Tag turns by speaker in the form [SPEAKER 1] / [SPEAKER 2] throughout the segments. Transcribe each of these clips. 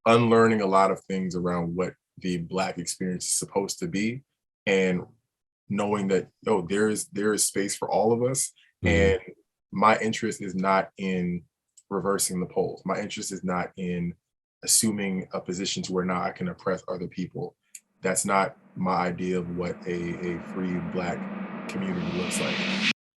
[SPEAKER 1] unlearning a lot of things around what the Black experience is supposed to be, and knowing that there is space for all of us.
[SPEAKER 2] Mhm.
[SPEAKER 1] And my interest is not in reversing the polls. My interest is not in assuming a position to where now I can oppress other people. That's not my idea of what a free Black community looks like.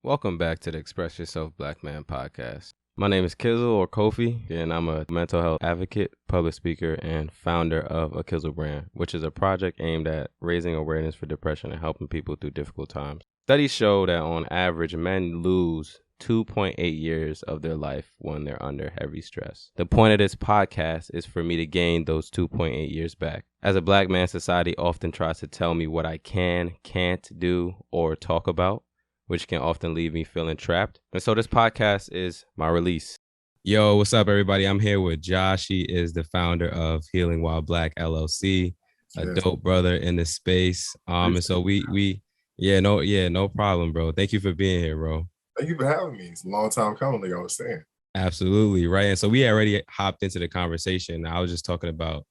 [SPEAKER 2] Welcome back to the Express Yourself Black Man podcast. My name is Kizzle or Kofi, and I'm a mental health advocate, public speaker, and founder of a Kizzle brand, which is a project aimed at raising awareness for depression and helping people through difficult times. Studies show that on average, men lose 2.8 years of their life when they're under heavy stress. The point of this podcast is for me to gain those 2.8 years back. As a Black man, society often tries to tell me what I can't do, or talk about, which can often leave me feeling trapped. And so this podcast is my release. Yo, what's up, everybody? I'm here with Josh. He is the founder of Healing While Black LLC, a
[SPEAKER 1] Yes.
[SPEAKER 2] dope brother in the space. And so no problem, bro. Thank you for being here, bro.
[SPEAKER 1] Thank you for having me. It's a long time coming, like I was saying.
[SPEAKER 2] Absolutely, right. And so we already hopped into the conversation. I was just talking about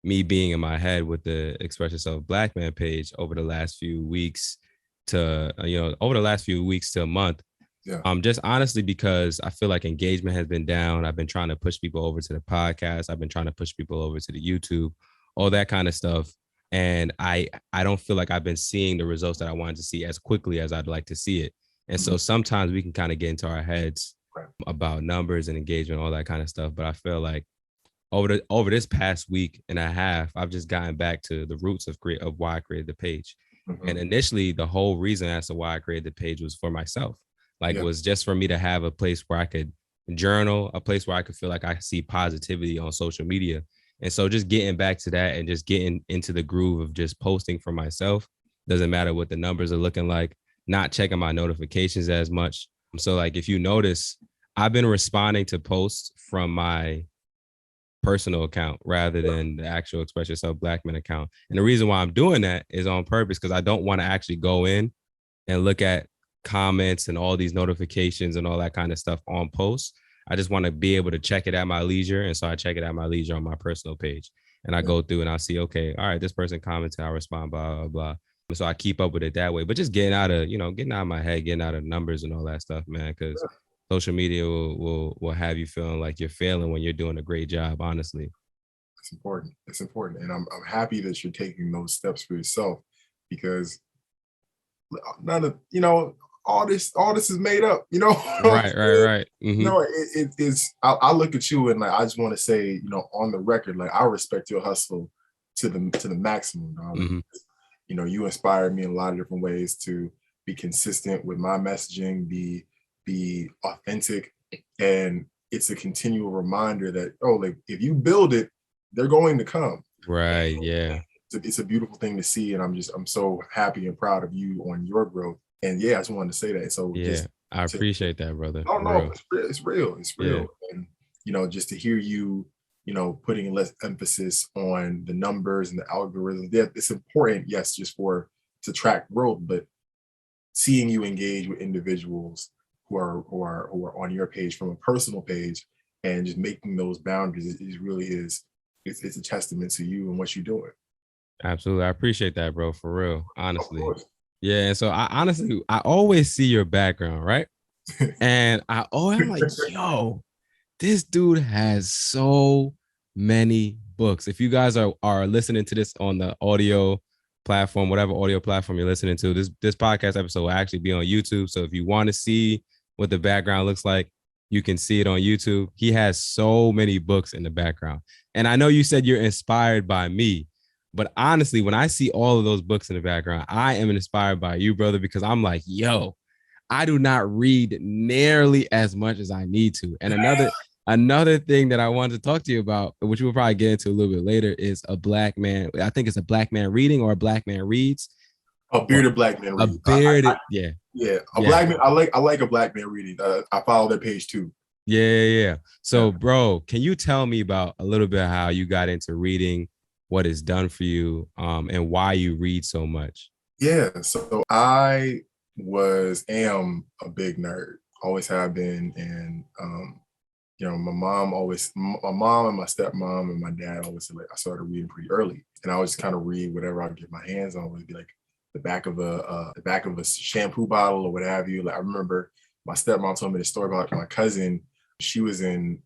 [SPEAKER 2] me being in my head with the Express Yourself Black Man page over the last few weeks to a month.
[SPEAKER 1] Yeah.
[SPEAKER 2] Just honestly, because I feel like engagement has been down. I've been trying to push people over to the podcast. I've been trying to push people over to the YouTube, all that kind of stuff. And I don't feel like I've been seeing the results that I wanted to see as quickly as I'd like to see it. And so sometimes we can kind of get into our heads about numbers and engagement, all that kind of stuff. But I feel like over this past week and a half, I've just gotten back to the roots of why I created the page. And initially, the whole reason as to why I created the page was for myself. It was just for me to have a place where I could journal, a place where I could feel like I see positivity on social media. And so just getting back to that and just getting into the groove of just posting for myself. Doesn't matter what the numbers are looking like, not checking my notifications as much. So like, if you notice, I've been responding to posts from my personal account rather than the actual Express Yourself Black Man account. And the reason why I'm doing that is on purpose, because I don't want to actually go in and look at comments and all these notifications and all that kind of stuff on posts. I just want to be able to check it at my leisure. And so I check it at my leisure on my personal page. And I go through and I see, okay, all right, this person commented, I respond, blah, blah, blah. And so I keep up with it that way. But just getting out of my head, getting out of numbers and all that stuff, man, because social media will have you feeling like you're failing when you're doing a great job, honestly.
[SPEAKER 1] It's important. It's important. And I'm happy that you're taking those steps for yourself, because none of, all this is made up,
[SPEAKER 2] Right. Mm-hmm.
[SPEAKER 1] No, it's, I look at you and like, I just want to say, on the record, like, I respect your hustle to the maximum.
[SPEAKER 2] Mm-hmm.
[SPEAKER 1] You inspire me in a lot of different ways to be consistent with my messaging, be authentic. And it's a continual reminder that, like, if you build it, they're going to come.
[SPEAKER 2] Right. Yeah.
[SPEAKER 1] It's a beautiful thing to see. And I'm so happy and proud of you on your growth. And yeah, I just wanted to say that. So
[SPEAKER 2] yeah, I appreciate that, brother.
[SPEAKER 1] Oh no, it's real.
[SPEAKER 2] Yeah.
[SPEAKER 1] And just to hear you, putting less emphasis on the numbers and the algorithms, yeah, it's important, yes, just to track growth, but seeing you engage with individuals who are on your page from a personal page and just making those boundaries is really it's a testament to you and what you're doing.
[SPEAKER 2] Absolutely. I appreciate that, bro, for real, honestly. Yeah. And so I always see your background, right? And I'm like, yo, this dude has so many books. If you guys are listening to this on the audio platform, whatever audio platform you're listening to, this podcast episode will actually be on YouTube. So if you want to see what the background looks like, you can see it on YouTube. He has so many books in the background. And I know you said you're inspired by me, but honestly, when I see all of those books in the background, I am inspired by you, brother, because I'm like, yo, I do not read nearly as much as I need to. And another thing that I wanted to talk to you about, which we'll probably get into a little bit later, is a Black man. I think it's a Black man reading or a Black man reads.
[SPEAKER 1] A bearded Black man reading.
[SPEAKER 2] A bearded,
[SPEAKER 1] Black man. I like a Black man reading. I follow their page too.
[SPEAKER 2] Yeah. So, bro, can you tell me about a little bit how you got into reading, what it's done for you, and why you read so much?
[SPEAKER 1] Yeah. So I am a big nerd. Always have been, and my mom and my stepmom and my dad always said, like, I started reading pretty early, and I would just kind of read whatever I could get my hands on. It would be like the back of a shampoo bottle or what have you. Like, I remember my stepmom told me the story about my cousin. I think she was in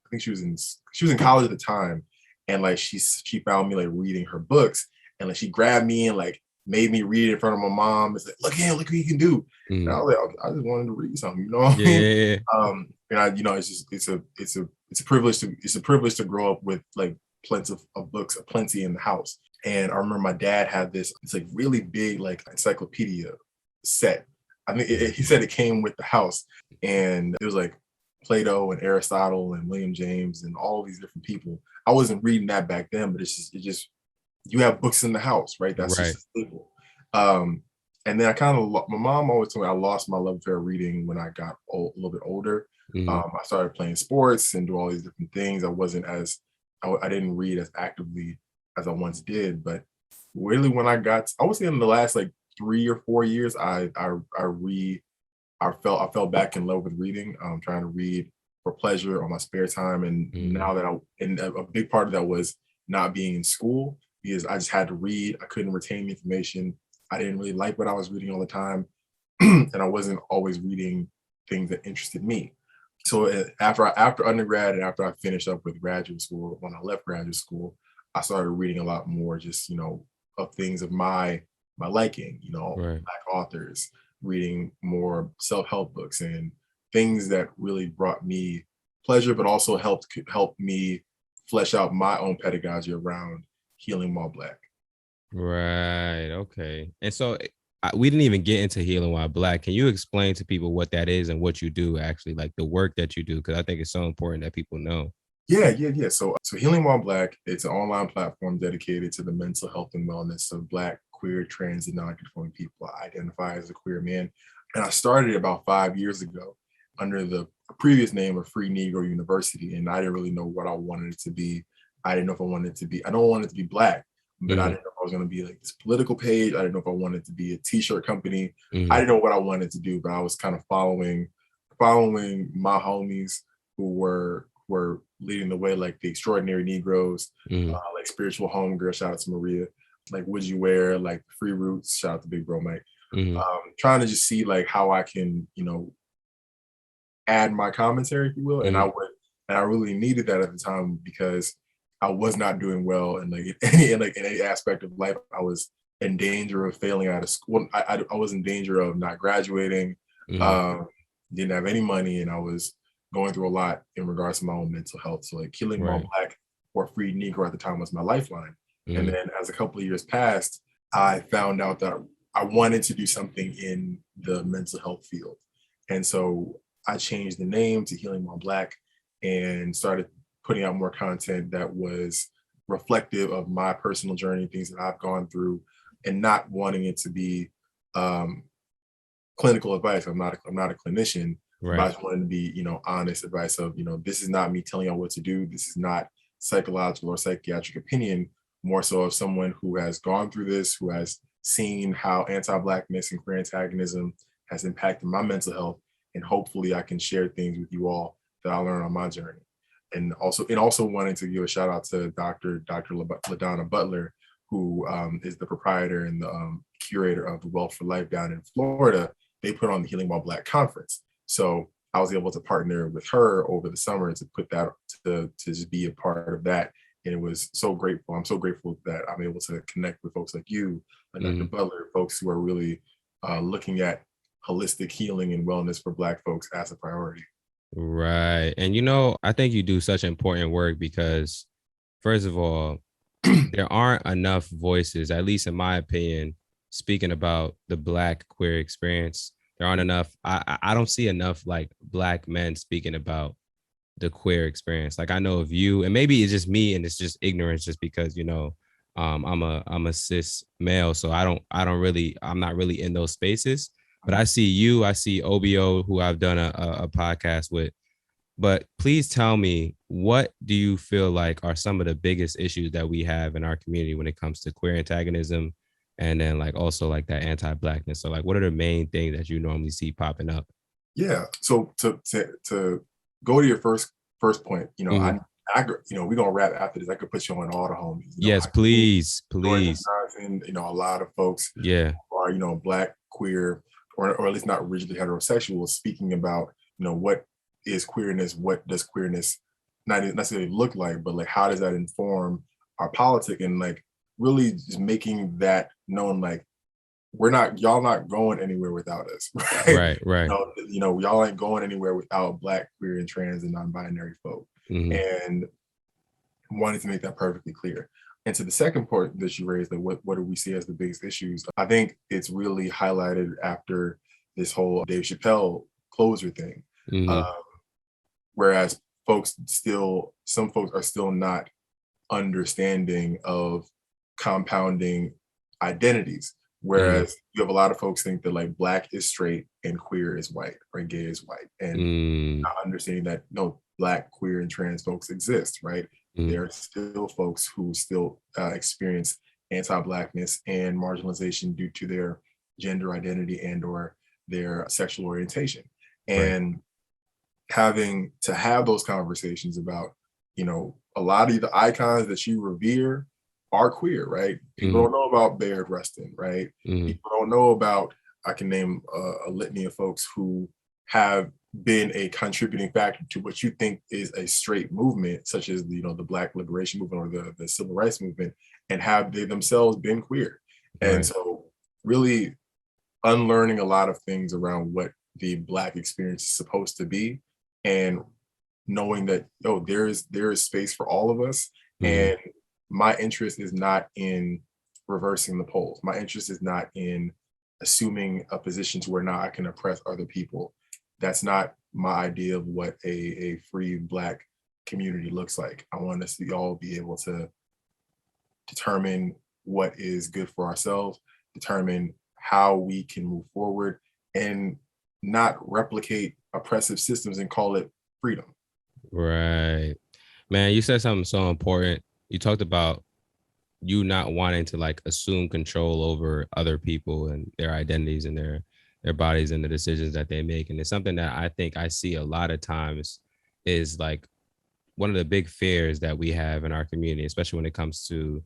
[SPEAKER 1] college at the time, and like she found me like reading her books, and like she grabbed me and like made me read in front of my mom. It's like, look here, look what you can do. And I
[SPEAKER 2] Mm.
[SPEAKER 1] was like, okay, I just wanted to read something, you know what I
[SPEAKER 2] Yeah,
[SPEAKER 1] mean?
[SPEAKER 2] yeah, yeah.
[SPEAKER 1] And I, it's just it's a privilege to grow up with like plenty of books, plenty in the house. And I remember my dad had this, it's like really big like encyclopedia set. I mean, he said it came with the house, and it was like Plato and Aristotle and William James and all these different people. I wasn't reading that back then, but it just you have books in the house, right? That's just
[SPEAKER 2] Right.
[SPEAKER 1] a staple. Um, and then my mom always told me I lost my love for reading when I got a little bit older.
[SPEAKER 2] Hmm.
[SPEAKER 1] I started playing sports and do all these different things. I didn't read as actively as I once did. But really, I would say in the last like 3 or 4 years, I fell back in love with reading. Trying to read for pleasure on my spare time, and
[SPEAKER 2] Hmm.
[SPEAKER 1] now that a big part of that was not being in school because I just had to read. I couldn't retain the information. I didn't really like what I was reading all the time, and I wasn't always reading things that interested me. So after undergrad and after I finished up with graduate school, when I left graduate school, I started reading a lot more, just of things of my liking,
[SPEAKER 2] Right.
[SPEAKER 1] Black authors, reading more self-help books and things that really brought me pleasure, but also helped me flesh out my own pedagogy around healing while Black.
[SPEAKER 2] Right. Okay. And so we didn't even get into healing while Black. Can you explain to people what that is and what you do actually, like the work that you do? Because I think it's so important that people know.
[SPEAKER 1] Yeah. So Healing While Black, it's an online platform dedicated to the mental health and wellness of Black, queer, trans, and non-conforming people. I identify as a queer man, and I started about 5 years ago under the previous name of Free Negro University, and I didn't really know what I wanted it to be. I didn't know if I wanted it to be. I don't want it to be Black, but I
[SPEAKER 2] Hmm.
[SPEAKER 1] didn't know if I was going to be like this political page. I didn't know if I wanted it to be a T-shirt company. I
[SPEAKER 2] Hmm.
[SPEAKER 1] didn't know what I wanted to do, but I was kind of following my homies who were leading the way, like the Extraordinary Negroes,
[SPEAKER 2] Hmm.
[SPEAKER 1] like Spiritual Homegirl, shout out to Maria, like Would You Wear, like Free Roots, shout out to Big Bro Mike.
[SPEAKER 2] Hmm.
[SPEAKER 1] Trying to just see like how I can, add my commentary, if you will.
[SPEAKER 2] Hmm.
[SPEAKER 1] And I really needed that at the time because I was not doing well in in any aspect of life. I was in danger of failing out of school. I was in danger of not graduating.
[SPEAKER 2] Hmm.
[SPEAKER 1] Um, didn't have any money, and I was going through a lot in regards to my own mental health. So like Healing While
[SPEAKER 2] Right.
[SPEAKER 1] Black or Free Negro at the time was my lifeline. And
[SPEAKER 2] Hmm.
[SPEAKER 1] then as a couple of years passed, I found out that I wanted to do something in the mental health field. And so I changed the name to Healing While Black and started putting out more content that was reflective of my personal journey, things that I've gone through, and not wanting it to be um, clinical advice. I'm not a clinician, but I
[SPEAKER 2] Right.
[SPEAKER 1] just wanted to be, honest advice of, this is not me telling y'all what to do. This is not psychological or psychiatric opinion, more so of someone who has gone through this, who has seen how anti-Blackness and queer antagonism has impacted my mental health. And hopefully I can share things with you all that I learned on my journey. And also wanting to give a shout out to Dr. LaDonna Butler, who is the proprietor and the curator of the Wealth for Life down in Florida. They put on the Healing While Black conference. So I was able to partner with her over the summer to put that to just be a part of that. And it was so grateful. I'm so grateful that I'm able to connect with folks like you, like Dr.
[SPEAKER 2] Hmm.
[SPEAKER 1] Butler, folks who are really looking at holistic healing and wellness for Black folks as a priority.
[SPEAKER 2] Right. And I think you do such important work because, first of all, there aren't enough voices, at least in my opinion, speaking about the Black queer experience. There aren't enough. I don't see enough like Black men speaking about the queer experience. Like I know of you, and maybe it's just me, and it's just ignorance, just because I'm a cis male, so I'm not really in those spaces. But I see you, I see OBO, who I've done a podcast with. But please tell me, what do you feel like are some of the biggest issues that we have in our community when it comes to queer antagonism, and then like also like that anti-Blackness? So like, what are the main things that you normally see popping up?
[SPEAKER 1] Yeah. So to go to your first first point,
[SPEAKER 2] Mhm.
[SPEAKER 1] we're gonna wrap after this. I could put you on all the homies.
[SPEAKER 2] Yes,
[SPEAKER 1] Hakeem,
[SPEAKER 2] please,
[SPEAKER 1] Jordan
[SPEAKER 2] please.
[SPEAKER 1] Johnson, a lot of folks
[SPEAKER 2] Yeah.
[SPEAKER 1] who are, Black, queer, or at least not rigidly heterosexual, speaking about, what is queerness, what does queerness not necessarily look like, but like how does that inform our politic, and like really just making that known, like y'all not going anywhere without us, right?
[SPEAKER 2] Right, right.
[SPEAKER 1] Y'all ain't going anywhere without Black, queer, and trans and non-binary folk.
[SPEAKER 2] Mhm.
[SPEAKER 1] And wanted to make that perfectly clear. And to the second point that you raised, that what do we see as the biggest issues? I think it's really highlighted after this whole Dave Chappelle closer thing.
[SPEAKER 2] Mhm.
[SPEAKER 1] Um, whereas some folks are still not understanding of compounding identities.
[SPEAKER 2] Mhm.
[SPEAKER 1] Whereas you have a lot of folks think that like Black is straight and queer is white, or gay is white, and
[SPEAKER 2] Mm.
[SPEAKER 1] not understanding that no, Black, queer, and trans folks exist, right?
[SPEAKER 2] Mhm.
[SPEAKER 1] There are still folks who still experience anti-Blackness and marginalization due to their gender identity and or their sexual orientation.
[SPEAKER 2] Right.
[SPEAKER 1] And having to have those conversations about, a lot of the icons that you revere are queer, right? People
[SPEAKER 2] Mhm.
[SPEAKER 1] don't know about Bayard Rustin, right?
[SPEAKER 2] Mhm.
[SPEAKER 1] People don't know about, I can name a litany of folks who have been a contributing factor to what you think is a straight movement, such as the Black Liberation Movement or the Civil Rights Movement, and have they themselves been queer. And
[SPEAKER 2] Right.
[SPEAKER 1] so really unlearning a lot of things around what the Black experience is supposed to be, and knowing that there is space for all of us.
[SPEAKER 2] Mhm.
[SPEAKER 1] And my interest is not in reversing the polls. My interest is not in assuming a position to where now I can oppress other people. That's not my idea of what a free Black community looks like. I want us to all be able to determine what is good for ourselves, determine how we can move forward, and not replicate oppressive systems and call it freedom.
[SPEAKER 2] Right. Man, you said something so important. You talked about you not wanting to like assume control over other people and their identities and their bodies and the decisions that they make. And it's something that I think I see a lot of times is like one of the big fears that we have in our community, especially when it comes to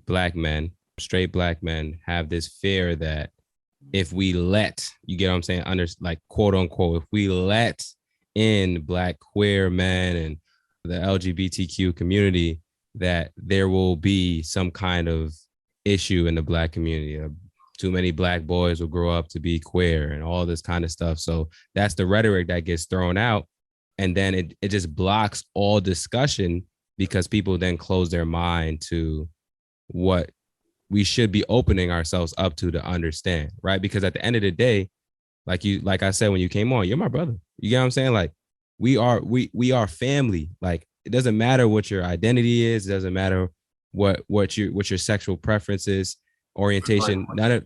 [SPEAKER 2] Black men, straight Black men have this fear that if we let, you get what I'm saying, under like quote unquote, if we let in Black queer men and the LGBTQ community, that there will be some kind of issue in the Black community. Too many Black boys will grow up to be queer and all this kind of stuff. So that's the rhetoric that gets thrown out. And then it just blocks all discussion because people then close their mind to what we should be opening ourselves up to understand, right? Because at the end of the day, like I said when you came on, you're my brother. You get what I'm saying? Like we are family. Like it doesn't matter what your identity is, it doesn't matter what your sexual preference is, orientation. None of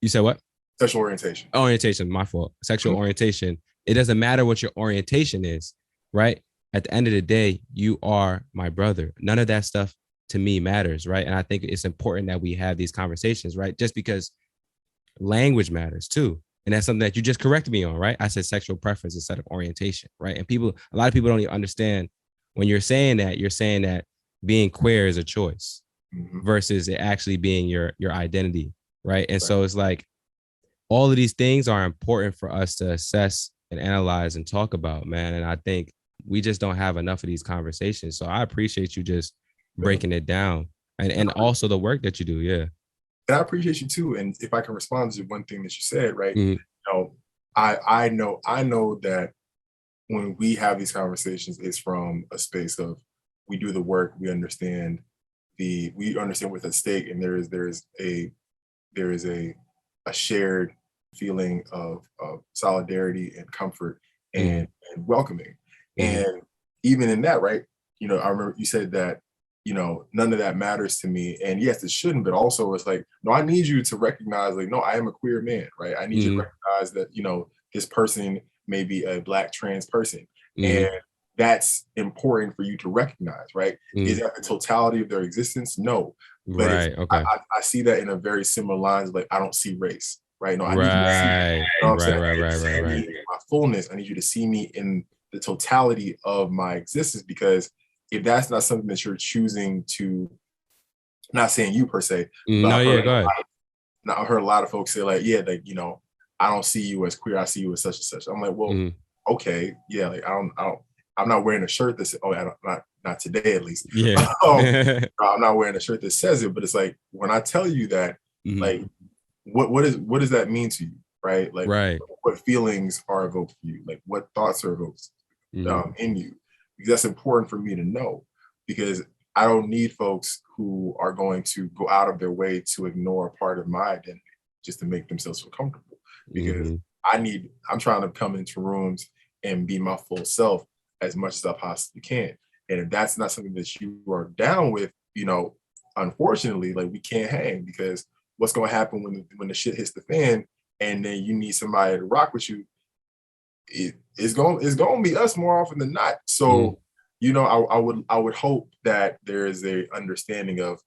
[SPEAKER 2] you said what?
[SPEAKER 1] Sexual orientation.
[SPEAKER 2] Orientation, my fault. Sexual orientation. It doesn't matter what your orientation is, right? At the end of the day, you are my brother. None of that stuff to me matters, right? And I think it's important that we have these conversations, right? Just because language matters too. And that's something that you just corrected me on, right? I said sexual preference instead of orientation, right? And a lot of people don't even understand when you're saying that being queer is a choice
[SPEAKER 1] Mhm.
[SPEAKER 2] versus it actually being your identity, right? And
[SPEAKER 1] Right.
[SPEAKER 2] so it's like all of these things are important for us to assess and analyze and talk about, man. And I think we just don't have enough of these conversations. So I appreciate you just
[SPEAKER 1] Yeah.
[SPEAKER 2] breaking it down and also the work that you do. Yeah.
[SPEAKER 1] And I appreciate you too. And if I can respond to one thing that you said, right?
[SPEAKER 2] Mhm.
[SPEAKER 1] I know that when we have these conversations, it's from a space of we do the work, we understand what's at stake, and there is a shared feeling of solidarity and comfort
[SPEAKER 2] Mhm.
[SPEAKER 1] and welcoming.
[SPEAKER 2] Mhm.
[SPEAKER 1] And even in that, right, I remember you said that, none of that matters to me. And yes, it shouldn't, but also it's like, no, I need you to recognize, like, no, I am a queer man, right? I need you to
[SPEAKER 2] Mhm.
[SPEAKER 1] recognize that, this person may be a Black trans person. And
[SPEAKER 2] Mhm.
[SPEAKER 1] that's important for you to recognize, right? Is
[SPEAKER 2] Mhm.
[SPEAKER 1] that the totality of their existence? No. But
[SPEAKER 2] Right. Okay.
[SPEAKER 1] I see that in a very similar lines. Like, I don't see race, right? No, I need you to see,
[SPEAKER 2] Right.
[SPEAKER 1] what I'm
[SPEAKER 2] Right.
[SPEAKER 1] saying?
[SPEAKER 2] Right.
[SPEAKER 1] I need you
[SPEAKER 2] Right.
[SPEAKER 1] to
[SPEAKER 2] Right.
[SPEAKER 1] see me
[SPEAKER 2] Right.
[SPEAKER 1] in my fullness. I need you to see me in the totality of my existence. Because if that's not something that you're choosing to, not saying you per se, but
[SPEAKER 2] No, yeah, go ahead.
[SPEAKER 1] I've heard a lot of folks say like, yeah, like, I don't see you as queer. I see you as such and such. I'm like, well,
[SPEAKER 2] Mhm.
[SPEAKER 1] okay, yeah, like I'm not wearing a shirt that says, oh, not today at least.
[SPEAKER 2] Yeah.
[SPEAKER 1] I'm not wearing a shirt that says it, but it's like when I tell you that,
[SPEAKER 2] Mhm.
[SPEAKER 1] like, what does that mean to you, right? Like,
[SPEAKER 2] Right.
[SPEAKER 1] what feelings are evoked for you? Like, what thoughts are evoked
[SPEAKER 2] Mhm.
[SPEAKER 1] in you? Because that's important for me to know. Because I don't need folks who are going to go out of their way to ignore a part of my identity just to make themselves feel comfortable. Because
[SPEAKER 2] Mhm.
[SPEAKER 1] I'm trying to come into rooms and be my full self as much as I possibly can. And if that's not something that you are down with, unfortunately, like, we can't hang. Because what's going to happen when the shit hits the fan and then you need somebody to rock with you, it's going to be us more often than not.
[SPEAKER 2] Mhm.
[SPEAKER 1] So, I would hope that there is a understanding of,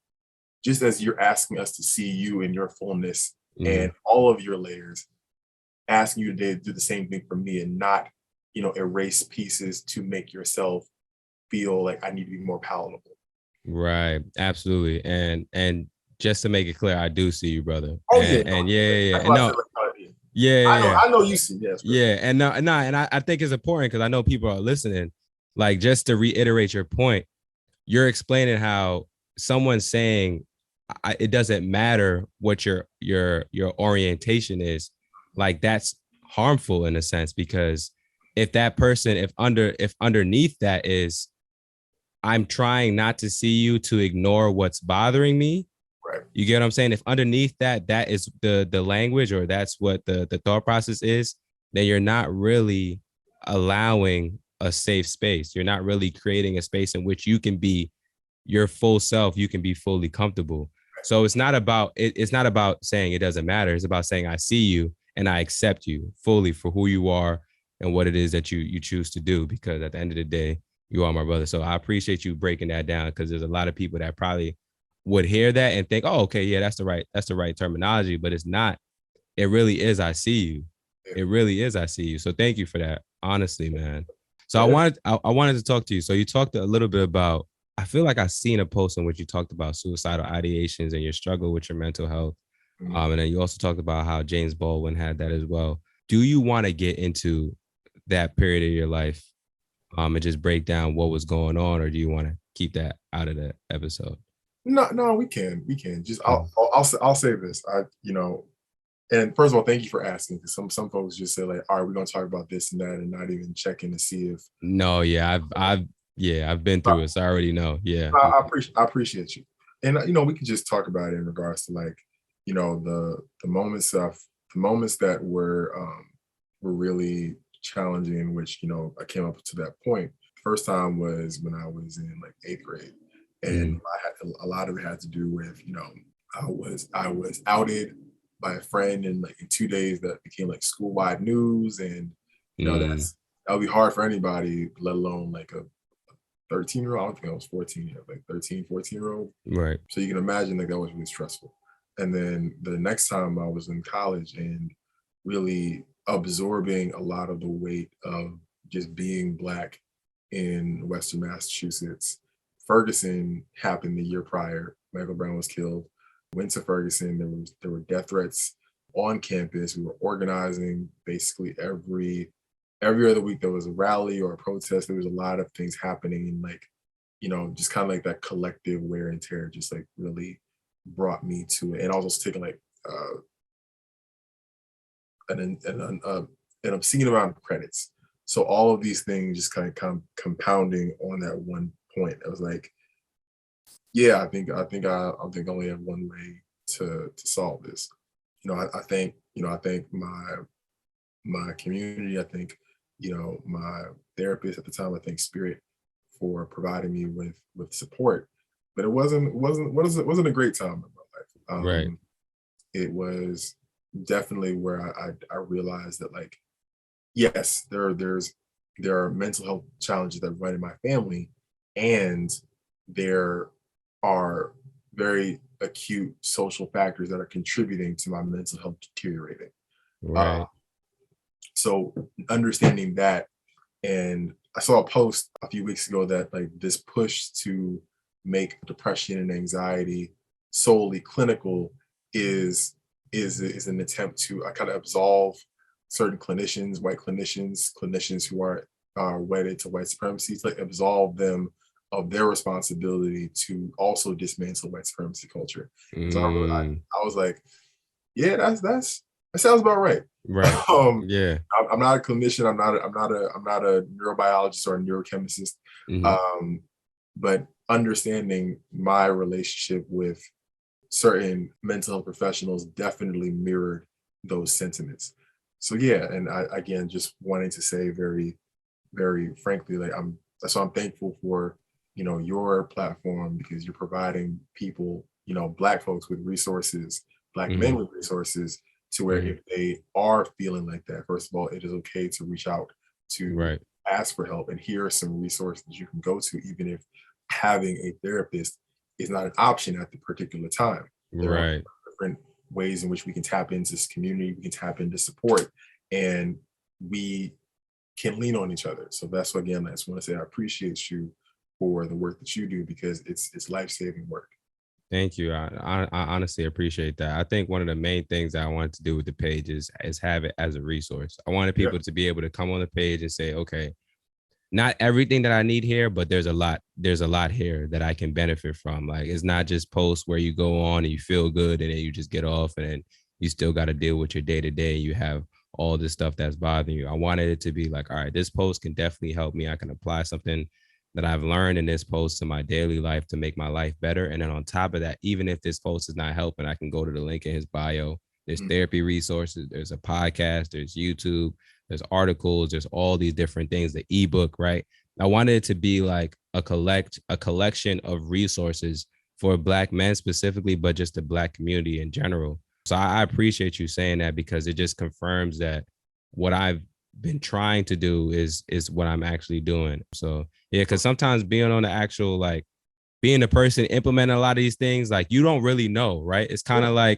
[SPEAKER 1] just as you're asking us to see you in your fullness and
[SPEAKER 2] Mhm.
[SPEAKER 1] all of your layers, asking you to do the same thing for me, and not, erase pieces to make yourself feel like I need to be more palatable.
[SPEAKER 2] Right. Absolutely. And just to make it clear, I do see you, brother.
[SPEAKER 1] Oh yeah,
[SPEAKER 2] And
[SPEAKER 1] no,
[SPEAKER 2] yeah, yeah, yeah.
[SPEAKER 1] that's
[SPEAKER 2] And
[SPEAKER 1] why I
[SPEAKER 2] no,
[SPEAKER 1] said, like, yeah.
[SPEAKER 2] yeah, yeah, yeah.
[SPEAKER 1] I know you see, yes, bro.
[SPEAKER 2] Yeah, and no, and I think it's important because I know people are listening. Like, just to reiterate your point, you're explaining how someone saying it doesn't matter what your orientation is, like, that's harmful in a sense, because if that person, if underneath that is, I'm trying not to see you to ignore what's bothering me.
[SPEAKER 1] Right.
[SPEAKER 2] You get what I'm saying? If underneath that is the language, or that's what the thought process is, then you're not really allowing a safe space. You're not really creating a space in which you can be your full self, you can be fully comfortable. So it's not about saying it doesn't matter. It's about saying I see you and I accept you fully for who you are and what it is that you choose to do, because at the end of the day, you are my brother. So I appreciate you breaking that down, because there's a lot of people that probably would hear that and think, oh, okay, yeah, that's the right terminology, but it's not. It really is I see you.
[SPEAKER 1] Yeah.
[SPEAKER 2] It really is I see you. So thank you for that. Honestly, man. So
[SPEAKER 1] Yeah.
[SPEAKER 2] I wanted to talk to you. So you talked a little bit about, I feel like I seen a post in which you talked about suicidal ideations and your struggle with your mental health.
[SPEAKER 1] Mhm.
[SPEAKER 2] And then you also talked about how James Baldwin had that as well. Do you want to get into that period of your life, and just break down what was going on, or do you want to keep that out of the episode?
[SPEAKER 1] No, we can. Just
[SPEAKER 2] Mhm.
[SPEAKER 1] I'll say this. And first of all, thank you for asking. Because some folks just say like, all right, we're gonna talk about this and that, and not even checking to see if.
[SPEAKER 2] No, yeah, I've been through it, so I already know. Yeah.
[SPEAKER 1] I appreciate you, and we could just talk about it in regards to, like, the moments that were really challenging, in which I came up to that point. First time was when I was in like eighth grade, and
[SPEAKER 2] Mhm.
[SPEAKER 1] a lot of it had to do with I was outed by a friend, and like in 2 days that became like school wide news, and
[SPEAKER 2] Mm.
[SPEAKER 1] that'll be hard for anybody, let alone like a 13-year-old. I don't think I was 14 yet, like 13, 14-year-old.
[SPEAKER 2] Right.
[SPEAKER 1] So you can imagine like that was really stressful. And then the next time I was in college and really absorbing a lot of the weight of just being Black in Western Massachusetts. Ferguson happened the year prior. Michael Brown was killed. Went to Ferguson. There were death threats on campus. We were organizing basically every other week. There was a rally or a protest. There was a lot of things happening, and like, just kind of like that collective wear and tear just like really brought me to it. And I was also taking like an obscene amount of credits. So all of these things just kind of compounding on that one point. I was like, yeah, I think I only have one way to solve this. I think my community. I think my therapist at the time. I think Spirit, for providing me with support. But it wasn't a great time in my life.
[SPEAKER 2] Right.
[SPEAKER 1] It was definitely where I realized that, like, yes, there are mental health challenges that run in my family, and there are very acute social factors that are contributing to my mental health deteriorating. Uh,
[SPEAKER 2] Right.
[SPEAKER 1] so understanding that, And I saw a post a few weeks ago that like this push to make depression and anxiety solely clinical is is an attempt to kind of absolve certain clinicians, white clinicians, clinicians who are wedded to white supremacy, to like absolve them of their responsibility to also dismantle white supremacy culture. So
[SPEAKER 2] Mm,
[SPEAKER 1] I was like, yeah, that sounds about right.
[SPEAKER 2] right.
[SPEAKER 1] um,
[SPEAKER 2] Yeah.
[SPEAKER 1] I'm not a clinician. I'm not a neurobiologist or a neurochemist.
[SPEAKER 2] Hmm.
[SPEAKER 1] Um, but understanding my relationship with certain mental health professionals definitely mirrored those sentiments. So yeah, and I again just wanting to say very, very frankly, like I'm thankful for, you know, your platform because you're providing people, you know, black folks with resources, black men
[SPEAKER 2] Hmm.
[SPEAKER 1] with resources to where
[SPEAKER 2] Hmm.
[SPEAKER 1] if they are feeling like that, first of all, it is okay to reach out to
[SPEAKER 2] Right.
[SPEAKER 1] ask for help. And here are some resources you can go to, even if having a therapist is not an option at the particular time. There are
[SPEAKER 2] Right.
[SPEAKER 1] different ways in which we can tap into this community, we can tap into support, and we can lean on each other. So that's what, again, I just want to say I appreciate you for the work that you do because it's life-saving work.
[SPEAKER 2] Thank you. I honestly appreciate that. I think one of the main things I wanted to do with the page is have it as a resource. I wanted
[SPEAKER 1] Yeah.
[SPEAKER 2] people to be able to come on the page and say, okay, not everything that I need here, but there's a lot here that I can benefit from. Like it's not just posts where you go on and you feel good and then you just get off and then you still got to deal with your day to day. You have all this stuff that's bothering you. I wanted it to be like, all right, this post can definitely help me. I can apply something that I've learned in this post to my daily life to make my life better. And then on top of that, even if this post is not helping, I can go to the link in his bio. There's
[SPEAKER 1] Mm.
[SPEAKER 2] therapy resources, there's a podcast, there's YouTube, there's articles, there's all these different things, the ebook, right? I wanted it to be like a collection of resources for black men specifically, but just the black community in general. So I appreciate you saying that because it just confirms that what I've been trying to do is what I'm actually doing. So yeah, because sometimes being on the actual like being the person implementing a lot of these things, like you don't really know, right?
[SPEAKER 1] Yeah.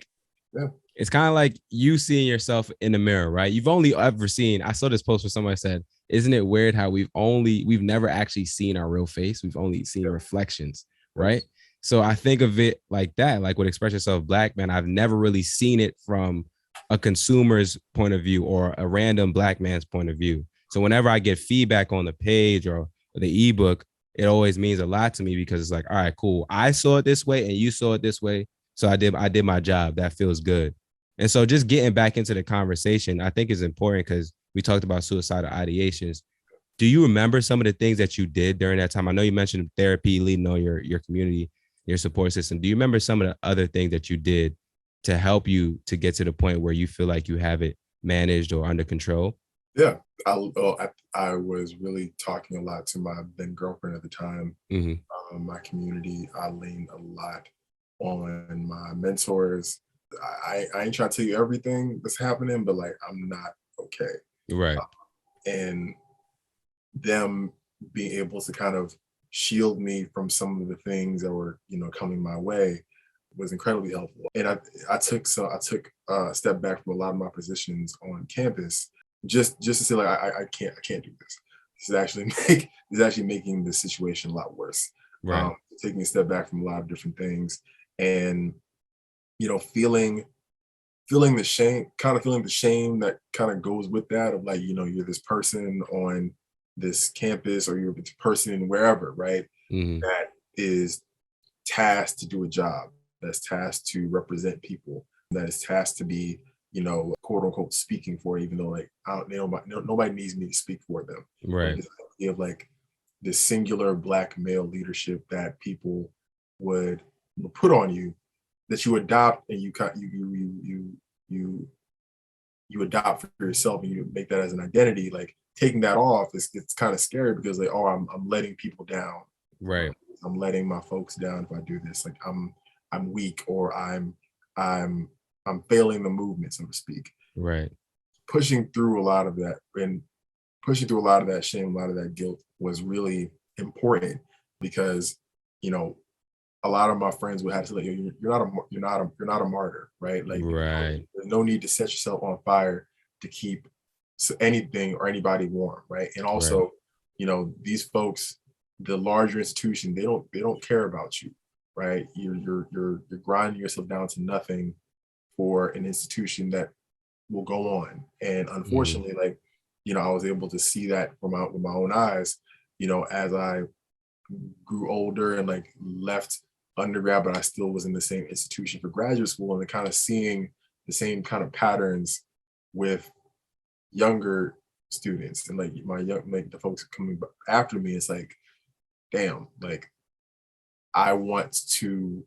[SPEAKER 1] Yeah.
[SPEAKER 2] It's kind of like you seeing yourself in the mirror, right? You've only ever seen, I saw this post where somebody said, isn't it weird how we've never actually seen our real face? We've only seen
[SPEAKER 1] Yeah.
[SPEAKER 2] reflections, right?
[SPEAKER 1] Yes.
[SPEAKER 2] So I think of it like that, like with Express Yourself Black Man, I've never really seen it from a consumer's point of view or a random black man's point of view. So whenever I get feedback on the page or the ebook, it always means a lot to me because it's like, all right, cool. I saw it this way and you saw it this way. So I did my job. That feels good. And so just getting back into the conversation, I think is important because we talked about suicidal ideations. Do you remember some of the things that you did during that time? I know you mentioned therapy, leading on your community, your support system. Do you remember some of the other things that you did to help you to get to the point where you feel like you have it managed or under control?
[SPEAKER 1] Yeah. I was really talking a lot to my then girlfriend at the time,
[SPEAKER 2] Hmm.
[SPEAKER 1] my community. I leaned a lot on my mentors. I ain't trying to tell you everything that's happening, but like I'm not okay.
[SPEAKER 2] Right.
[SPEAKER 1] And them being able to kind of shield me from some of the things that were, you know, coming my way was incredibly helpful. And I took a step back from a lot of my positions on campus just to say like I can't do this. This is actually this is actually making the situation a lot worse.
[SPEAKER 2] Right.
[SPEAKER 1] Taking a step back from a lot of different things and, you know, feeling the shame, kind of feeling the shame that kind of goes with that of like, you know, you're this person on this campus or you're this person wherever, right?
[SPEAKER 2] Hmm.
[SPEAKER 1] That is tasked to do a job, that's tasked to represent people, that is tasked to be, you know, quote unquote speaking for, even though like I don't, nobody needs me to speak for them. But
[SPEAKER 2] Right.
[SPEAKER 1] this idea of like this singular black male leadership that people would put on you that you adopt and you you adopt for yourself and you make that as an identity, like taking that off is it's kind of scary because like, oh, I'm letting people down.
[SPEAKER 2] Right.
[SPEAKER 1] I'm letting my folks down if I do this. Like I'm weak or I'm I'm failing the movement, so to speak.
[SPEAKER 2] Right.
[SPEAKER 1] Pushing through a lot of that and pushing through a lot of that shame, a lot of that guilt was really important because, you know, a lot of my friends would have to like you're not a martyr, right? Like
[SPEAKER 2] Right.
[SPEAKER 1] there's no need to set yourself on fire to keep anything or anybody warm, right? And
[SPEAKER 2] Right.
[SPEAKER 1] also these folks, the larger institution, they don't care about you, right? You're grinding yourself down to nothing for an institution that will go on. And
[SPEAKER 2] Mhm.
[SPEAKER 1] unfortunately, like, I was able to see that with my own eyes, as I grew older and like left undergrad, but I still was in the same institution for graduate school, and kind of seeing the same kind of patterns with younger students and like like the folks coming after me. It's like, damn, like I want to,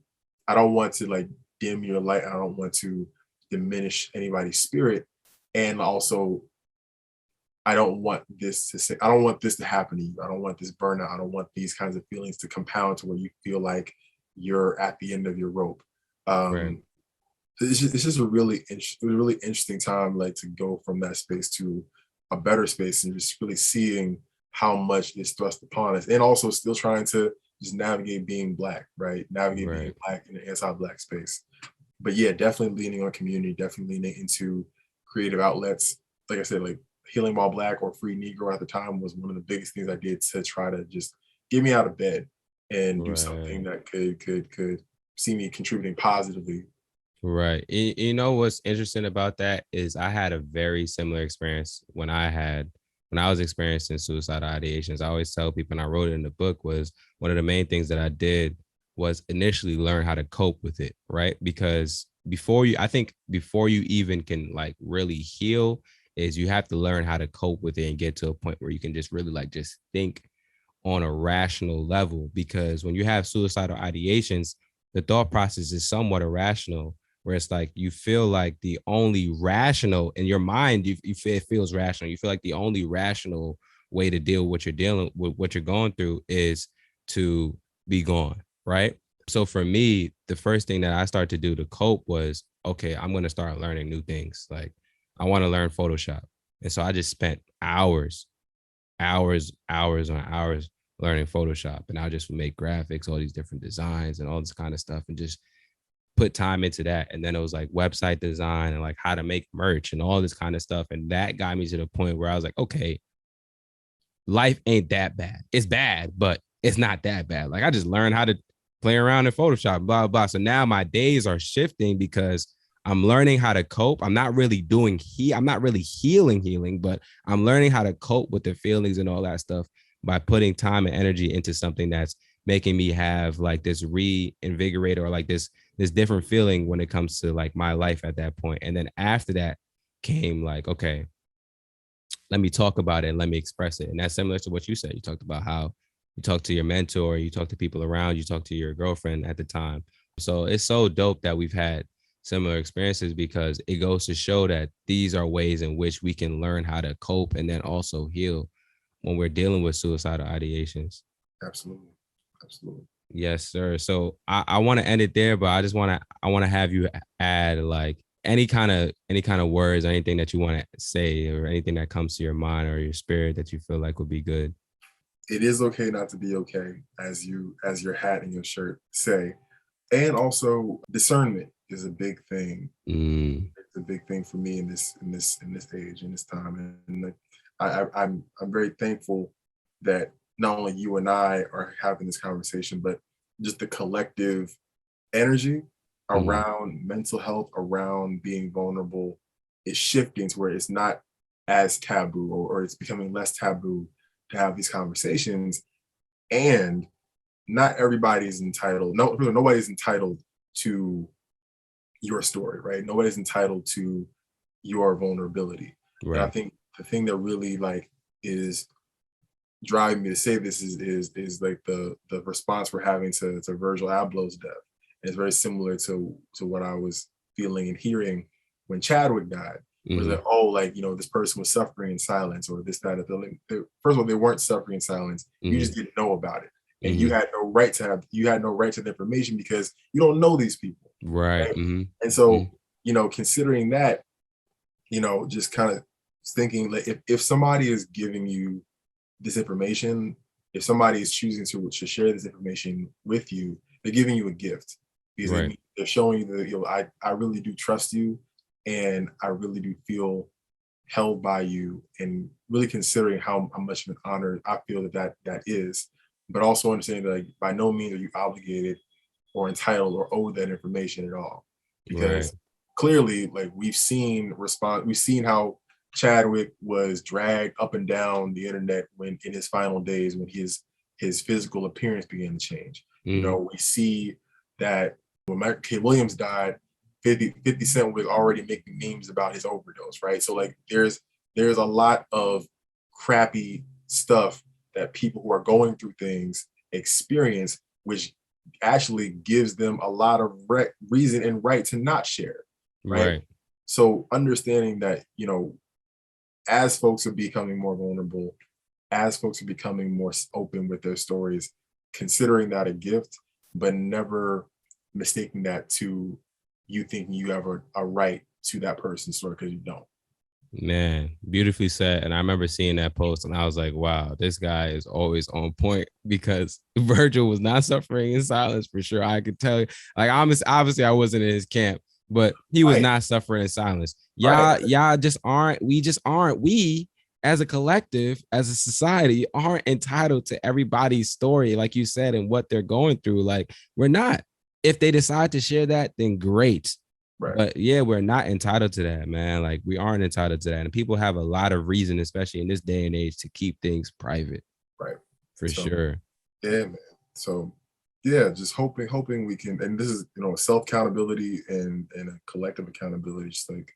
[SPEAKER 1] I don't want to like dim your light. I don't want to diminish anybody's spirit. And also, I don't want this to happen to you. I don't want this burnout. I don't want these kinds of feelings to compound to where you feel like you're at the end of your rope.
[SPEAKER 2] Right.
[SPEAKER 1] Um, it's just a really interesting time, like to go from that space to a better space and just really seeing how much is thrust upon us, and also still trying to just navigate being black, right? Navigate being
[SPEAKER 2] Right.
[SPEAKER 1] black in an anti-black space. But yeah, definitely leaning on community, definitely leaning into creative outlets. Like I said, like Healing While Black or Free Negro at the time was one of the biggest things I did to try to just get me out of bed and do something
[SPEAKER 2] Right.
[SPEAKER 1] that could see me contributing positively.
[SPEAKER 2] Right. You know what's interesting about that is I had a very similar experience when I was experiencing suicidal ideations. I always tell people, and I wrote it in the book, was one of the main things that I did was initially learn how to cope with it, right? Because I think before you even can like really heal, is you have to learn how to cope with it and get to a point where you can just really like just think on a rational level. Because when you have suicidal ideations, the thought process is somewhat irrational, where it's like you feel like the only rational in your mind, you feel it feels rational. You feel like the only rational way to deal with what you're dealing with, what you're going through, is to be gone, right? So for me, the first thing that I started to do to cope was, okay, I'm going to start learning new things. Like I want to learn Photoshop. And so I just spent hours on hours learning Photoshop. And I just would make graphics, all these different designs and all this kind of stuff, and just put time into that. And then it was like website design and like how to make merch and all this kind of stuff. And that got me to the point where I was like, okay, life ain't that bad. It's bad, but it's not that bad. Like I just learned how to play around in Photoshop, blah, blah. So now my days are shifting because I'm learning how to cope. I'm not really I'm not really healing, but I'm learning how to cope with the feelings and all that stuff by putting time and energy into something that's making me have like this reinvigorator or like this different feeling when it comes to like my life at that point. And then after that came like, okay, let me talk about it and let me express it. And that's similar to what you said. You talked about how you talk to your mentor, you talk to people around, you talk to your girlfriend at the time. So it's so dope that we've had similar experiences, because it goes to show that these are ways in which we can learn how to cope and then also heal when we're dealing with suicidal ideations.
[SPEAKER 1] Absolutely. Absolutely.
[SPEAKER 2] Yes, sir. So I want to end it there, but I want to have you add like any kind of words, anything that you want to say, or anything that comes to your mind or your spirit that you feel like would be good.
[SPEAKER 1] It is okay not to be okay, as your hat and your shirt say. And also discernment is a big thing.
[SPEAKER 2] Mm,
[SPEAKER 1] It's a big thing for me in this age, in this time. And like, I'm very thankful that not only you and I are having this conversation, but just the collective energy
[SPEAKER 2] mm,
[SPEAKER 1] around mental health, around being vulnerable, is shifting to where it's not as taboo, or it's becoming less taboo to have these conversations. And not everybody's entitled, no, really, nobody's entitled to your story, right? Nobody's entitled to your vulnerability. And I
[SPEAKER 2] right.
[SPEAKER 1] think the thing that really like is driving me to say this is like the response we're having to Virgil Abloh's death. And it's very similar to what I was feeling and hearing when Chadwick died. Where it's
[SPEAKER 2] Mm,
[SPEAKER 1] like, oh, like, this person was suffering in silence, or this, that, first of all, they weren't suffering in silence. You just
[SPEAKER 2] mm,
[SPEAKER 1] didn't know about it. And
[SPEAKER 2] mm,
[SPEAKER 1] you had no right to the information because you don't know these people.
[SPEAKER 2] right.
[SPEAKER 1] Right.
[SPEAKER 2] Mm,
[SPEAKER 1] And so,
[SPEAKER 2] mm,
[SPEAKER 1] considering that, just kind of thinking like, if somebody is giving you this information, if somebody is choosing to share this information with you, they're giving you a gift, because
[SPEAKER 2] right.
[SPEAKER 1] they're showing you that, I really do trust you, and I really do feel held by you, and really considering how much of an honor I feel that is, but also understanding that like, by no means are you obligated or entitled or owed that information at all,
[SPEAKER 2] Right.
[SPEAKER 1] because clearly, like we've seen how Chadwick was dragged up and down the internet when in his final days, when his physical appearance began to change. You
[SPEAKER 2] Mm,
[SPEAKER 1] know, we see that when Michael K. Williams died, 50 Cent was already making memes about his overdose, right? So like there's a lot of crappy stuff that people who are going through things experience, which actually gives them a lot of reason and right to not share, right?
[SPEAKER 2] right.
[SPEAKER 1] So understanding that, as folks are becoming more vulnerable, as folks are becoming more open with their stories, considering that a gift, but never mistaking that to you thinking you have a right to that person's story, because you don't.
[SPEAKER 2] Man, beautifully said. And I remember seeing that post and I was like, wow, this guy is always on point because Virgil was not suffering in silence for sure. I could tell you, like, obviously I wasn't in his camp, but he was
[SPEAKER 1] Right,
[SPEAKER 2] not suffering in silence.
[SPEAKER 1] right,
[SPEAKER 2] Y'all just aren't, we as a collective, as a society, aren't entitled to everybody's story, like you said, and what they're going through. Like, we're not. If they decide to share that, then great.
[SPEAKER 1] right,
[SPEAKER 2] But yeah, we're not entitled to that, man. Like we aren't entitled to that. And people have a lot of reason, especially in this day and age, to keep things private
[SPEAKER 1] right.
[SPEAKER 2] for
[SPEAKER 1] So
[SPEAKER 2] sure.
[SPEAKER 1] yeah, man. So yeah, just hoping we can, and this is self accountability and a collective accountability. Just like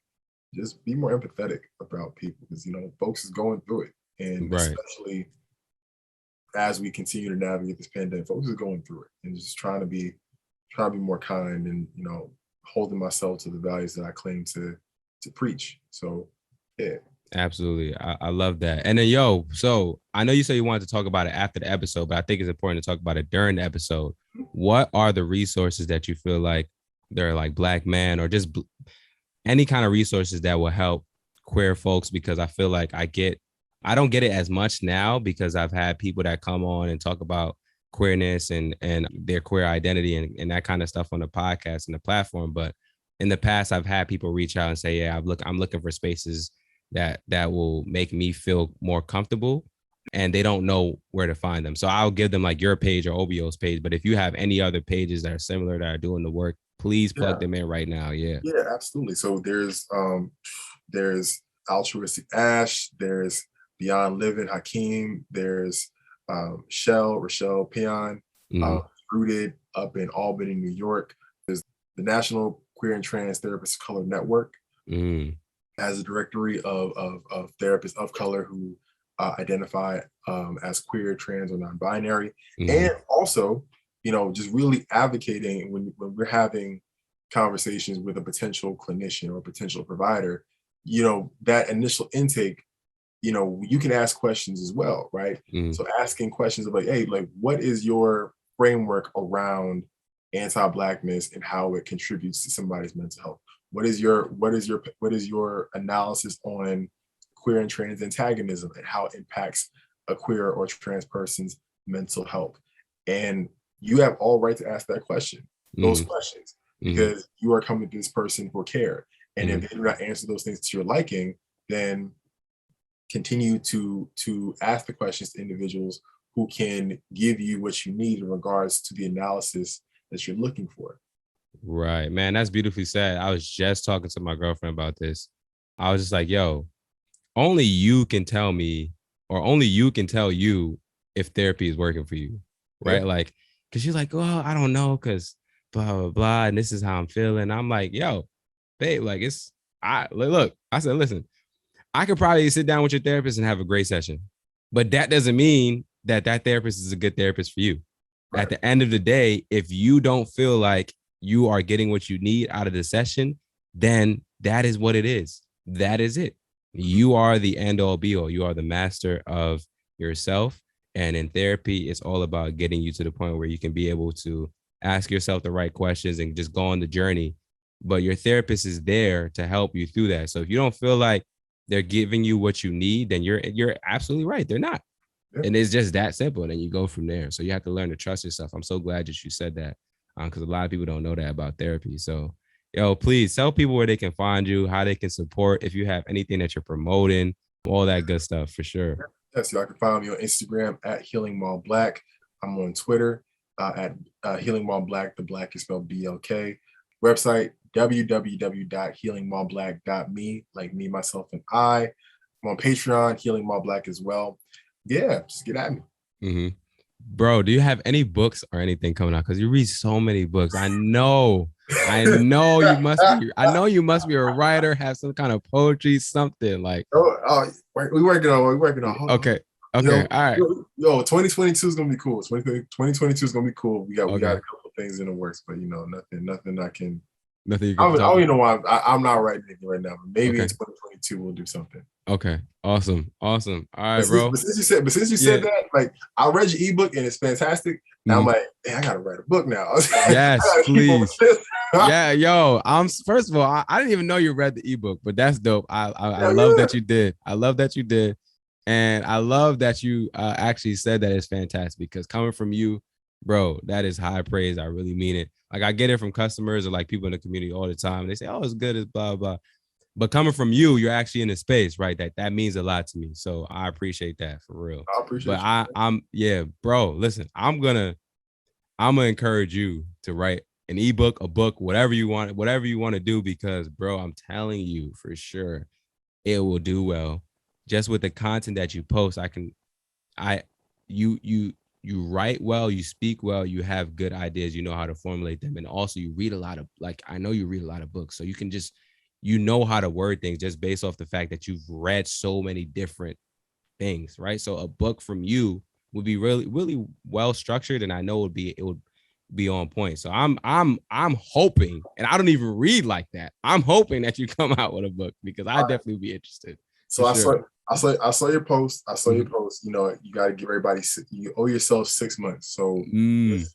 [SPEAKER 1] just be more empathetic about people, because folks is going through it, and
[SPEAKER 2] Right.
[SPEAKER 1] especially as we continue to navigate this pandemic, folks is going through it, and just trying to be more kind, and holding myself to the values that I claim to preach. So yeah.
[SPEAKER 2] Absolutely. I love that. And then yo, so I know you said you wanted to talk about it after the episode, but I think it's important to talk about it during the episode. What are the resources that you feel like they're like Black man or just any kind of resources that will help queer folks? Because I feel like I don't get it as much now because I've had people that come on and talk about queerness and their queer identity and that kind of stuff on the podcast and the platform. But in the past, I've had people reach out and say, yeah, I'm looking for spaces that will make me feel more comfortable, and they don't know where to find them. So I'll give them like your page or OBO's page. But if you have any other pages that are similar that are doing the work, please plug
[SPEAKER 1] Yeah.
[SPEAKER 2] them in right now. Yeah.
[SPEAKER 1] Yeah, absolutely. So there's Altruistic Ash, there's Beyond Living Hakeem, there's Rochelle Peon,
[SPEAKER 2] Mm,
[SPEAKER 1] rooted up in Albany, New York. There's the National Queer and Trans Therapists of Color Network,
[SPEAKER 2] mm,
[SPEAKER 1] as a directory of therapists of color who identify as queer, trans, or non-binary,
[SPEAKER 2] mm,
[SPEAKER 1] and also, just really advocating when we're having conversations with a potential clinician or a potential provider, that initial intake, you can ask questions as well, right?
[SPEAKER 2] mm,
[SPEAKER 1] So asking questions of like, hey, like, what is your framework around anti-blackness and how it contributes to somebody's mental health? What is your analysis on queer and trans antagonism and how it impacts a queer or trans person's mental health? And you have all right to ask that question, those
[SPEAKER 2] mm,
[SPEAKER 1] questions,
[SPEAKER 2] mm,
[SPEAKER 1] because you are coming to this person for care. And if
[SPEAKER 2] mm.
[SPEAKER 1] they do not answer those things to your liking, then continue to ask the questions to individuals who can give you what you need in regards to the analysis that you're looking for.
[SPEAKER 2] Right, man. That's beautifully said. I was just talking to my girlfriend about this. I was just like, yo, only you can tell me, or only you can tell you if therapy is working for you,
[SPEAKER 1] Yeah,
[SPEAKER 2] right? Like, cause you're like, well, I don't know, cause blah blah blah, and this is how I'm feeling. I'm like, yo, babe, like I look. I said, listen, I could probably sit down with your therapist and have a great session, but that doesn't mean that that therapist is a good therapist for you. At
[SPEAKER 1] right.
[SPEAKER 2] the end of the day, if you don't feel like you are getting what you need out of the session, then that is what it is. That is it.
[SPEAKER 1] Mhm.
[SPEAKER 2] You are the end all be all. You are the master of yourself. And in therapy, it's all about getting you to the point where you can be able to ask yourself the right questions and just go on the journey. But your therapist is there to help you through that. So if you don't feel like they're giving you what you need, then you're absolutely right. They're not.
[SPEAKER 1] Yeah,
[SPEAKER 2] And it's just that simple. And then you go from there. So you have to learn to trust yourself. I'm so glad that you said that because a lot of people don't know that about therapy. So Yo, please tell people where they can find you, how they can support, if you have anything that you're promoting, all that good stuff for sure.
[SPEAKER 1] Yes, y'all can follow me on Instagram at Healing Mall Black. I'm on Twitter at Healing Mall Black. The Black is spelled BLK. Website www.healingmallblack.me, like me, myself, and I. I'm on Patreon, Healing Mall Black as well. Yeah, just get at me.
[SPEAKER 2] Mm-hmm. Bro, do you have any books or anything coming out? Because you read so many books. I know you must be. I know you must be a writer, have some kind of poetry, something like.
[SPEAKER 1] We're working on.
[SPEAKER 2] Okay. Okay. All right.
[SPEAKER 1] Yo, 2022 is gonna be cool. 2022 is gonna be cool. We got a couple of things in the works, but nothing I can.
[SPEAKER 2] Nothing you
[SPEAKER 1] can. I don't even know why I'm not writing anything right now. But maybe in 2022 we'll do something.
[SPEAKER 2] Okay. Awesome. All right, bro.
[SPEAKER 1] But since you said that, like, I read your ebook and it's fantastic. And I'm like, hey, I gotta write a book now.
[SPEAKER 2] Yes, please. Yeah, yo. First of all, I didn't even know you read the ebook, but that's dope. I love that you did. I love that you did. And I love that you actually said that it's fantastic, because coming from you, bro, that is high praise. I really mean it. Like, I get it from customers or like people in the community all the time. They say, oh, it's good as blah, blah. But coming from you, you're actually in the space, right? That means a lot to me. So I appreciate that for real.
[SPEAKER 1] I appreciate
[SPEAKER 2] it. Bro, listen, I'm gonna encourage you to write an ebook, a book, whatever you want to do, because bro, I'm telling you for sure it will do well. Just with the content that you post, you write well, you speak well, you have good ideas, you know how to formulate them. And also you read a lot of, like, I know you read a lot of books, so you can just, you know how to word things just based off the fact that you've read so many different things, right? So a book from you would be really, really well structured, and I know it would be on point. So I'm hoping, and I don't even read like that, I'm hoping that you come out with a book, because I definitely would be interested.
[SPEAKER 1] So I saw your post. You know, you got to give everybody, you owe yourself 6 months. So
[SPEAKER 2] we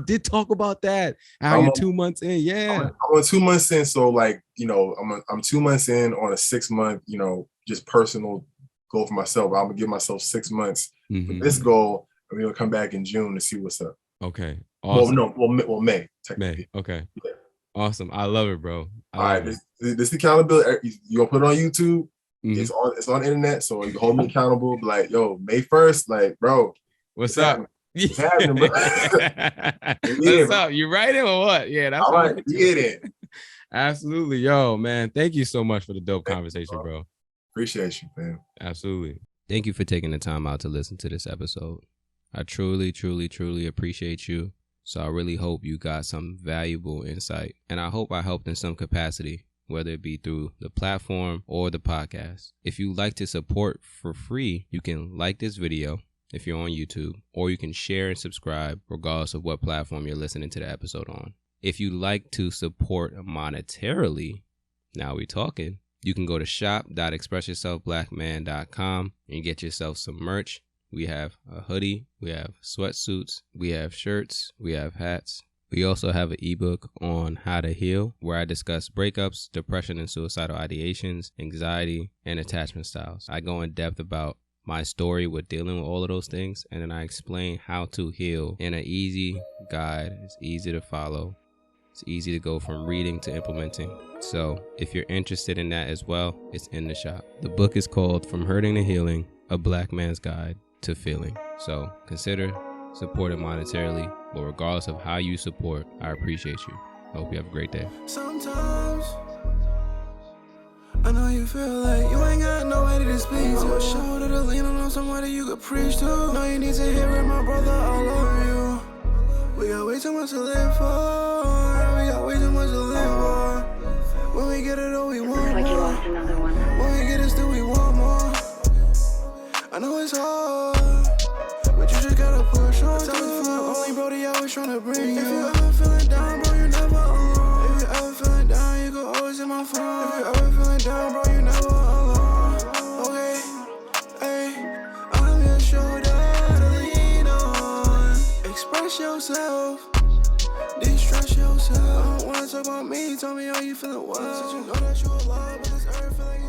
[SPEAKER 2] did talk about that. How you're 2 months in? Yeah,
[SPEAKER 1] I'm 2 months in. So, like, you know, I'm 2 months in on a 6 month, you know, just personal goal for myself. I'm gonna give myself 6 months for this goal, and we're gonna come back in June to see what's up.
[SPEAKER 2] Okay. Awesome.
[SPEAKER 1] Well, May. Technically.
[SPEAKER 2] May. Okay. Yeah. Awesome. I love it, bro.
[SPEAKER 1] All right. This accountability. You gonna put it on YouTube? It's on the internet, so you can hold me accountable. Like, yo, May 1st, like, bro,
[SPEAKER 2] what's up?
[SPEAKER 1] What's happening, bro?
[SPEAKER 2] What's up? You writing or what? Yeah, that's
[SPEAKER 1] all right. Get it.
[SPEAKER 2] Absolutely, yo, man. Thank you so much for the dope conversation, bro.
[SPEAKER 1] Appreciate you, man.
[SPEAKER 2] Absolutely. Thank you for taking the time out to listen to this episode. I truly, truly, truly appreciate you. So I really hope you got some valuable insight, and I hope I helped in some capacity, whether it be through the platform or the podcast. If you like to support for free, you can like this video if you're on YouTube, or you can share and subscribe regardless of what platform you're listening to the episode on. If you like to support monetarily, now we're talking, you can go to shop.expressyourselfblackman.com and get yourself some merch. We have a hoodie, we have sweatsuits, we have shirts, we have hats. We also have an ebook on how to heal, where I discuss breakups, depression and suicidal ideations, anxiety, and attachment styles. I go in depth about my story with dealing with all of those things, and then I explain how to heal in an easy guide. It's easy to follow. It's easy to go from reading to implementing. So if you're interested in that as well, it's in the shop. The book is called From Hurting to Healing, A Black Man's Guide to Feeling. So consider supporting monetarily, but regardless of how you support, I appreciate you. I hope you have a great day.
[SPEAKER 3] Sometimes I know you feel like you ain't got nobody to speak to. A shoulder to lean on somebody you could preach to. No, you need to hear it, my brother, I love you. We got way too much to live for. We got way too much to live for. When we get it all, we want
[SPEAKER 4] like
[SPEAKER 3] more.
[SPEAKER 4] You lost another one.
[SPEAKER 3] When we get it, still we want more. I know it's hard, but you just gotta push on. Tell me from the only brody I was trying to bring you. If you ever feeling down, bro, you never alone. If you ever feeling down, you can always hit my phone. If you ever feeling down, bro, you never alone. Okay, hey, I'm your shoulder to lean on. Express yourself, de-stress yourself. I don't wanna talk about me, tell me how you feeling well. Since you know that you're alive, but this earth feeling